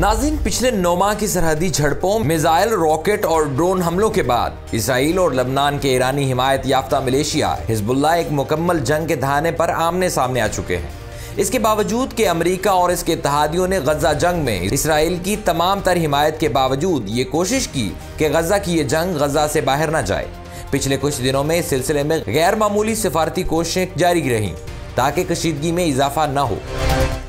नाज़रीन, पिछले 9 माह की सरहदी झड़पों, मिसाइल, रॉकेट और ड्रोन हमलों के बाद इसराइल और लबनान के ईरानी हिमायत याफ्ता मिलिशिया हिजबुल्लाह एक मुकम्मल जंग के दहाने पर आमने सामने आ चुके हैं। इसके बावजूद कि अमेरिका और इसके इत्तेहादियों ने गजा जंग में इसराइल की तमाम तर हिमायत के बावजूद ये कोशिश की कि गजा की ये जंग गजा से बाहर न जाए। पिछले कुछ दिनों में इस सिलसिले में गैर मामूली सिफारती कोशिशें जारी रहीं ताकि कशीदगी में इजाफा न हो,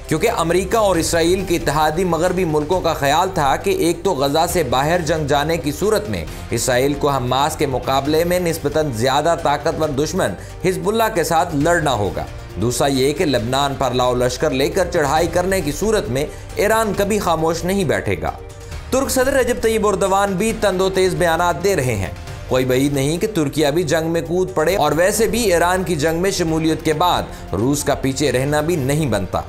क्योंकि अमेरिका और इसराइल के इत्तेहादी मगरबी मुल्कों का ख्याल था कि एक तो गजा से बाहर जंग जाने की सूरत में इसराइल को हमास के मुकाबले में निस्बतन ज्यादा ताकतवर दुश्मन हिजबुल्लाह के साथ लड़ना होगा। दूसरा ये कि लबनान पर लाओ लश्कर लेकर चढ़ाई करने की सूरत में ईरान कभी खामोश नहीं बैठेगा। तुर्क सदर रजब तैयब एर्दोगान भी तंदोतेज बयानात दे रहे हैं। कोई बईद नहीं कि तुर्किया भी जंग में कूद पड़े, और वैसे भी ईरान की जंग में शमूलियत के बाद रूस का पीछे रहना भी नहीं बनता।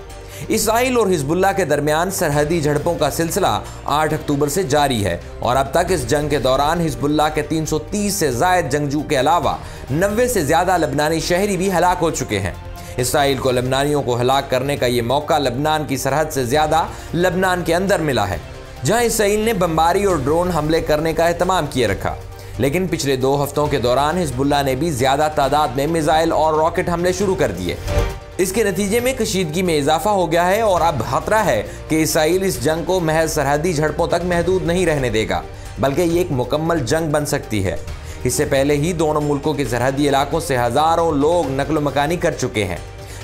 इसराइल और हिजबुल्लाह के दरमियान सरहदी झड़पों का सिलसिला 8 अक्टूबर से जारी है और अब तक इस जंग के दौरान हिजबुल्लाह के 330 से जायद जंगजू के अलावा 90 से ज्यादा लबनानी शहरी भी हलाक हो चुके हैं। इसराइल को लबनानियों को हलाक करने का ये मौका लबनान की सरहद से ज्यादा लबनान के अंदर मिला है, जहां इसराइल ने बमबारी और ड्रोन हमले करने का एहतमाम किए रखा। लेकिन पिछले 2 हफ्तों के दौरान हिजबुल्लाह ने भी ज्यादा तादाद में मिसाइल और रॉकेट हमले शुरू कर दिए। इसके नतीजे में कशीदगी में इजाफा हो गया है और अब खतरा है कि इसराइल इस जंग को महज सरहदी झड़पों तक महदूद नहीं रहने देगा, बल्कि ये एक मुकम्मल जंग बन सकती है। इससे पहले ही दोनों मुल्कों के सरहदी इलाकों से हजारों लोग नकलो मकानी कर चुके हैं,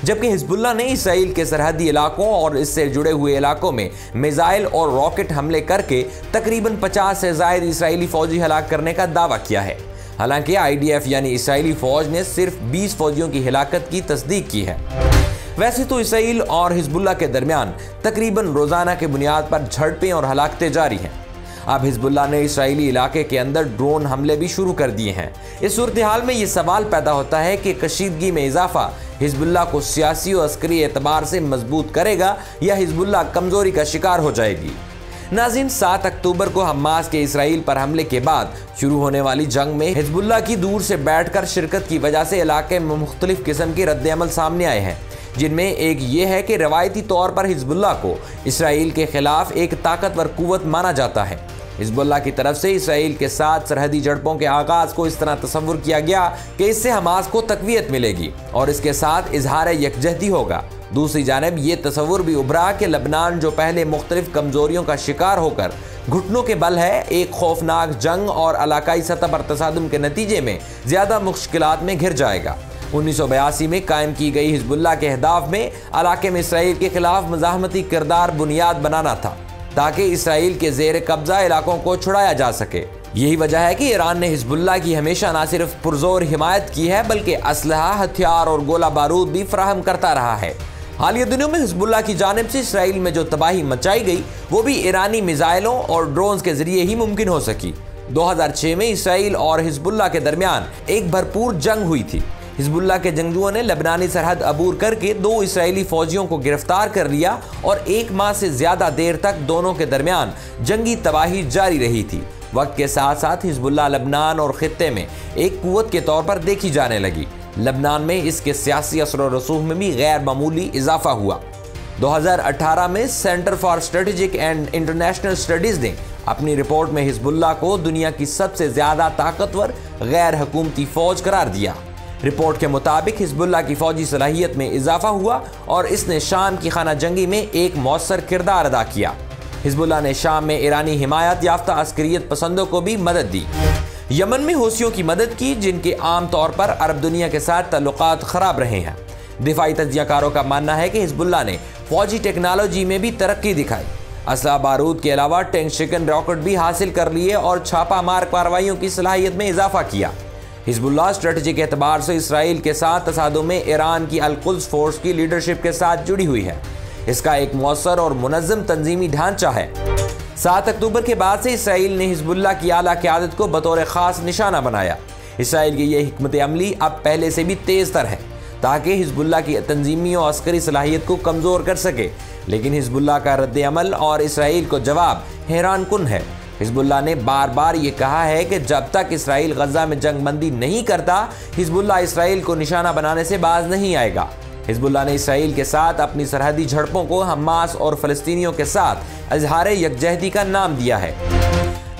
जबकि हिजबुल्लाह ने इसराइल के सरहदी इलाकों और इससे जुड़े हुए इलाकों में मिसाइल और रॉकेट हमले करके तकरीबन 50 से ज्यादा इसराइली फौजी हलाक करने का दावा किया है। हालांकि IDF यानी इसराइली फौज ने सिर्फ 20 फौजियों की हिलाकत की तस्दीक की है। वैसे तो इसराइल और हिजबुल्लाह के दरमियान तकरीबन रोजाना के बुनियाद पर झड़पें और हलाकतें जारी हैं। अब हिजबुल्लाह ने इसराइली इलाके के अंदर ड्रोन हमले भी शुरू कर दिए हैं। इस सूरत हाल में ये सवाल पैदा होता है कि कशीदगी में इजाफा हिजबुल्लाह को सियासी और अस्करी एतबार से मजबूत करेगा या हिजबुल्लाह कमजोरी का शिकार हो जाएगी। नाज़रीन, 7 अक्टूबर को हमास के इसराइल पर हमले के बाद शुरू होने वाली जंग में हिजबुल्लाह की दूर से बैठकर शिरकत की वजह से इलाके में मुख्तलिफ किस्म के रद्द-ए-अमल सामने आए हैं, जिनमें एक ये है कि रवायती तौर पर हिजबुल्लाह को इसराइल के खिलाफ एक ताकतवर कुव्वत माना जाता है। हिजबुल्लाह की तरफ से इसराइल के साथ सरहदी झड़पों के आगाज को इस तरह तस्वुर किया गया कि इससे हमास को तकवीयत मिलेगी और इसके साथ इजहार यकजहती होगा। दूसरी जानिब ये तस्वुर भी उभरा कि लबनान जो पहले मुख्तलिफ कमजोरियों का शिकार होकर घुटनों के बल है, एक खौफनाक जंग और इलाकाई सतह पर तसादुम के नतीजे में ज्यादा मुश्किलात में घिर जाएगा। 1982 में कायम की गई हिजबुल्लाह के अहदाफ में इलाके में इसराइल के खिलाफ मज़ाहमती किरदार बुनियाद बनाना था ताकि इसराइल के जेर कब्जा इलाकों को छुड़ाया जा सके। यही वजह है कि ईरान ने हिजबुल्लाह की हमेशा न सिर्फ पुरजोर हिमायत की है बल्कि असलहा, हथियार और गोला बारूद भी फराहम करता रहा है। हालिया दिनों में हिजबुल्लाह की जानिब से इसराइल में जो तबाही मचाई गई वो भी ईरानी मिसाइलों और ड्रोन्स के जरिए ही मुमकिन हो सकी। 2006 में इसराइल और हिजबुल्लाह के दरमियान एक भरपूर जंग हुई थी। हिजबुल्लाह के जंगजुओं ने लबनानी सरहद अबूर करके 2 इसराइली फौजियों को गिरफ्तार कर लिया और 1 माह से ज्यादा देर तक दोनों के दरमियान जंगी तबाही जारी रही थी। वक्त के साथ साथ हिजबुल्लाह लबनान और खित्ते में एक कुव्वत के तौर पर देखी जाने लगी। लबनान में इसके सियासी असर और रसूख में भी गैर मामूली इजाफा हुआ। 2018 में centre for strategic and international studies ने अपनी रिपोर्ट में हिजबुल्लाह को दुनिया की सबसे ज्यादा ताकतवर गैर हुकूमती फौज करार दिया। रिपोर्ट के मुताबिक हिजबुल्लाह की फौजी सलाहियत में इजाफा हुआ और इसने शाम की खाना जंगी में एक मौसर किरदार अदा किया। हिजबुल्लाह ने शाम में ईरानी हिमायत याफ्ता अस्करियत पसंदों को भी मदद दी। यमन में हौसियों की मदद की, जिनके आम तौर पर अरब दुनिया के साथ ताल्लुकात खराब रहे हैं। दिफाई तज्जियाकारों का मानना है कि हिजबुल्लाह ने फौजी टेक्नोलॉजी में भी तरक्की दिखाई, असला बारूद के अलावा टैंक शिकन रॉकेट भी हासिल कर लिए और छापा मार कार्रवाइयों की सलाहियत में इजाफा किया। हिजबुल्लाह स्ट्रेटेजिक एतबार से इसराइल के साथ तसादुम में ईरान की अल-कुद्स फोर्स की लीडरशिप के साथ जुड़ी हुई है। इसका एक मौसर और मुनज़्ज़म तंजीमी ढांचा है। 7 अक्टूबर के बाद से इसराइल ने हिजबुल्लाह की आला क़यादत को बतौर ख़ास निशाना बनाया। इसराइल की यह हिकमत अमली अब पहले से भी तेज़ तर है ताकि हिजबुल्लाह की तंजीमी और अस्करी सलाहियत को कमज़ोर कर सके, लेकिन हिजबुल्लाह का रद्द अमल और इसराइल को जवाब हैरान कुन है। हिजबुल्लाह ने बार बार ये कहा है कि जब तक इसराइल गजा में जंगबंदी नहीं करता, हिजबुल्लाह इसराइल को निशाना बनाने से बाज नहीं आएगा। हिजबुल्लाह ने इसराइल के साथ अपनी सरहदी झड़पों को हमास और फलस्तीनियों के साथ इजहार यकजहती का नाम दिया है।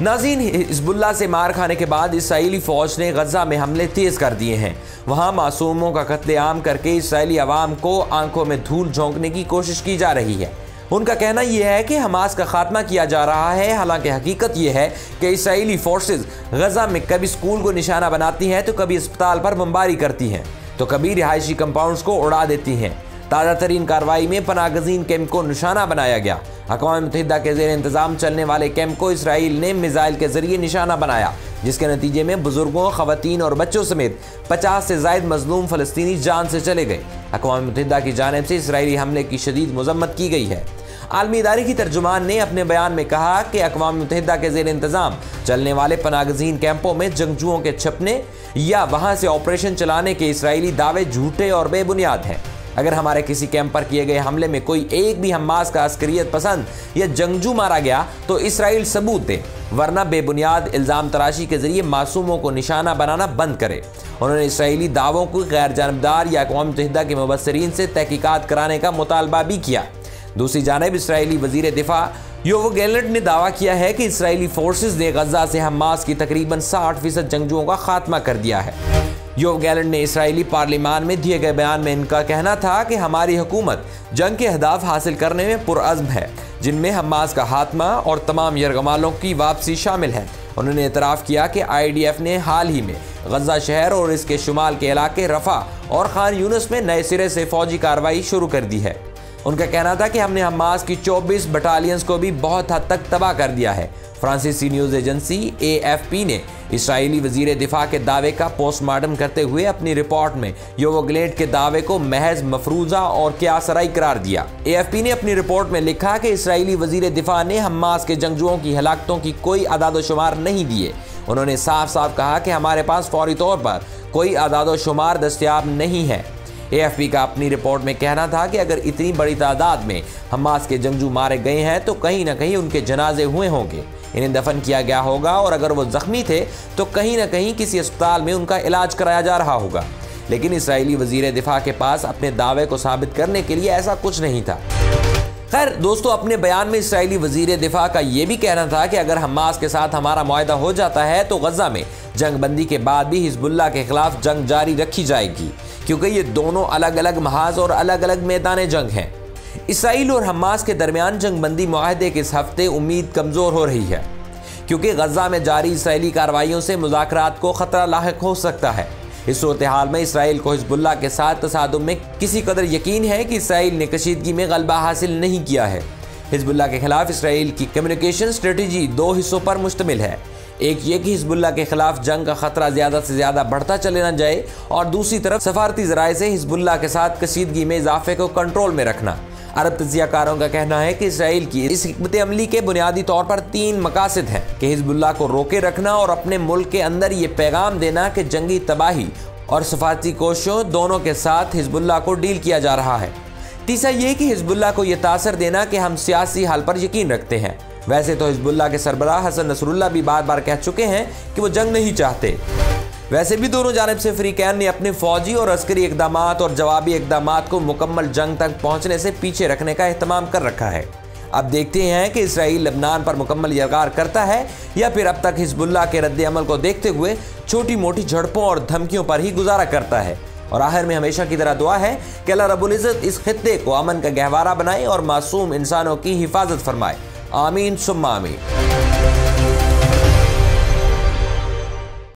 नाज़रीन, हिजबुल्लाह से मार खाने के बाद इसराइली फौज ने गजा में हमले तेज कर दिए हैं। वहां मासूमों का कत्लेआम करके इसराइली अवाम को आंखों में धूल झोंकने की कोशिश की जा रही है। उनका कहना यह है कि हमास का खात्मा किया जा रहा है। हालांकि हकीकत यह है कि इसराइली फोर्सेस गजा में कभी स्कूल को निशाना बनाती हैं, तो कभी अस्पताल पर बमबारी करती हैं, तो कभी रिहायशी कंपाउंड्स को उड़ा देती हैं। ताज़ा तरीन कार्रवाई में पनागज़ीन कैंप को निशाना बनाया गया। अक़वाम मुत्तहिदा के ज़ेर इंतज़ाम चलने वाले कैंप को इसराइल ने मिसाइल के जरिए निशाना बनाया, जिसके नतीजे में बुजुर्गों, खवातीन और बच्चों समेत 50 से ज़ायद मजलूम फ़लस्तीनी जान से चले गए। अक़वाम मुत्तहिदा की जानिब से इसराइली हमले की शदीद मज़म्मत की गई है। आलमी इदारे की तर्जुमान ने अपने बयान में कहा कि अक़वाम मुत्तहिदा के ज़ेर इंतज़ाम चलने वाले पनागज़ीन कैंपों में जंगजुओं के छपने या वहाँ से ऑपरेशन चलाने के इसराइली दावे झूठे और बेबुनियाद हैं। अगर हमारे किसी कैंप पर किए गए हमले में कोई एक भी हमास का अस्करियत पसंद या जंगजू मारा गया तो इसराइल सबूत दे, वरना बेबुनियाद इल्ज़ाम तराशी के जरिए मासूमों को निशाना बनाना बंद करे। उन्होंने इसराइली दावों को गैर जानबदार या अक़वाम मुत्तहिदा के मुबस्सिरीन से तहकीकात कराने का मुतालबा भी किया। दूसरी जानिब इसराइली वज़ीर दिफा योव गैलेंट ने दावा किया है कि इसराइली फोर्सेस ने गजा से हमास की तकरीबन 60% जंगजुओं का खात्मा कर दिया है। योव गैलेंट ने इसराइली पार्लियामान में दिए गए बयान में इनका कहना था कि हमारी हुकूमत जंग के अहदाफ हासिल करने में पुरअज़्म है, जिनमें हमास का खात्मा और तमाम यरगमालों की वापसी शामिल है। उन्होंने एतराफ़ किया कि IDF ने हाल ही में गजा शहर और इसके शुमाल के इलाके रफ़ा और खान यूनिस में नए सिरे से फ़ौजी कार्रवाई शुरू कर दी है। उनका कहना था कि हमने हमास की 24 बटालियंस को भी बहुत हद तक तबाह कर दिया है। फ्रांसीसी न्यूज़ एजेंसी AFP ने इसराइली वज़ीर दिफा के दावे का पोस्टमार्टम करते हुए अपनी रिपोर्ट में योव गैलेंट के दावे को महज मफरूज़ा और क़यासराई करार दिया। AFP ने अपनी रिपोर्ट में लिखा कि इसराइली वज़ीर दिफा ने हमास के जंगजुओं की हलाकतों की कोई आदाद-ओ-शुमार नहीं दिए। उन्होंने साफ साफ कहा कि हमारे पास फौरी तौर पर कोई आदाद-ओ-शुमार दस्तयाब नहीं है। AFP का अपनी रिपोर्ट में कहना था कि अगर इतनी बड़ी तादाद में हमास के जंगजू मारे गए हैं तो कहीं ना कहीं उनके जनाजे हुए होंगे, इन्हें दफन किया गया होगा, और अगर वो जख्मी थे तो कहीं ना कहीं किसी अस्पताल में उनका इलाज कराया जा रहा होगा। लेकिन इसराइली वज़ीर दिफा के पास अपने दावे को साबित करने के लिए ऐसा कुछ नहीं था। खैर दोस्तों, अपने बयान में इसराइली वज़ीर दिफा का ये भी कहना था कि अगर हमास के साथ हमारा मुआहदा हो जाता है तो गजा में जंग बंदी के बाद भी हिजबुल्लाह के खिलाफ जंग जारी रखी जाएगी, क्योंकि ये दोनों अलग अलग महाज और अलग अलग मैदान जंग हैं। इसराइल और हमास के दरमियान जंग बंदी मुआहदे के इस हफ्ते उम्मीद कमज़ोर हो रही है, क्योंकि गजा में जारी इसराइली कार्रवाइयों से मुज़ाकरात को ख़तरा लाहिक हो सकता है। इस सूरत हाल में इसराइल को हिजबुल्लाह के साथ तसादुम में किसी कदर यकीन है कि इसराइल ने कशीदगी में गलबा हासिल नहीं किया है। हिजबुल्लाह के खिलाफ इसराइल की कम्युनिकेशन स्ट्रेटजी 2 हिस्सों पर मुश्तमिल है। एक ये कि हिजबुल्लाह के खिलाफ जंग का खतरा ज़्यादा से ज़्यादा बढ़ता चले न जाए, और दूसरी तरफ सफारती ज़राए से हिजबुल्लाह के साथ कशीदगी में इजाफे को कंट्रोल में रखना। अरब तजियाकारों का कहना है कि इसराइल की इस हिकमत अमली के बुनियादी तौर पर 3 मकासद हैं कि हिजबुल्लाह को रोके रखना और अपने मुल्क के अंदर ये पैगाम देना कि जंगी तबाही और सफारती कोशिशों दोनों के साथ हिजबुल्लाह को डील किया जा रहा है। तीसरा ये कि हिजबुल्लाह को यह तासर देना कि हम सियासी हल पर यकीन रखते हैं। वैसे तो हिजबुल्लाह के सरबराह हसन नसरुल्लाह भी बार बार कह चुके हैं कि वो जंग नहीं चाहते। वैसे भी दोनों जानिब से फ्रीकैन ने अपने फौजी और अस्करी इकदामात और जवाबी इकदामात को मुकम्मल जंग तक पहुंचने से पीछे रखने का एहतमाम कर रखा है। अब देखते हैं कि इसराइल लबनान पर मुकम्मल यरगार करता है या फिर अब तक हिजबुल्लाह के रद्द अमल को देखते हुए छोटी मोटी झड़पों और धमकियों पर ही गुजारा करता है। और आखिर में हमेशा की तरह दुआ है कि अल्लाह रब्बुल इज़्ज़त इस खित्ते को अमन का गहवारा बनाए और मासूम इंसानों की हिफाजत फरमाए। आमीन सुम्मा आमीन।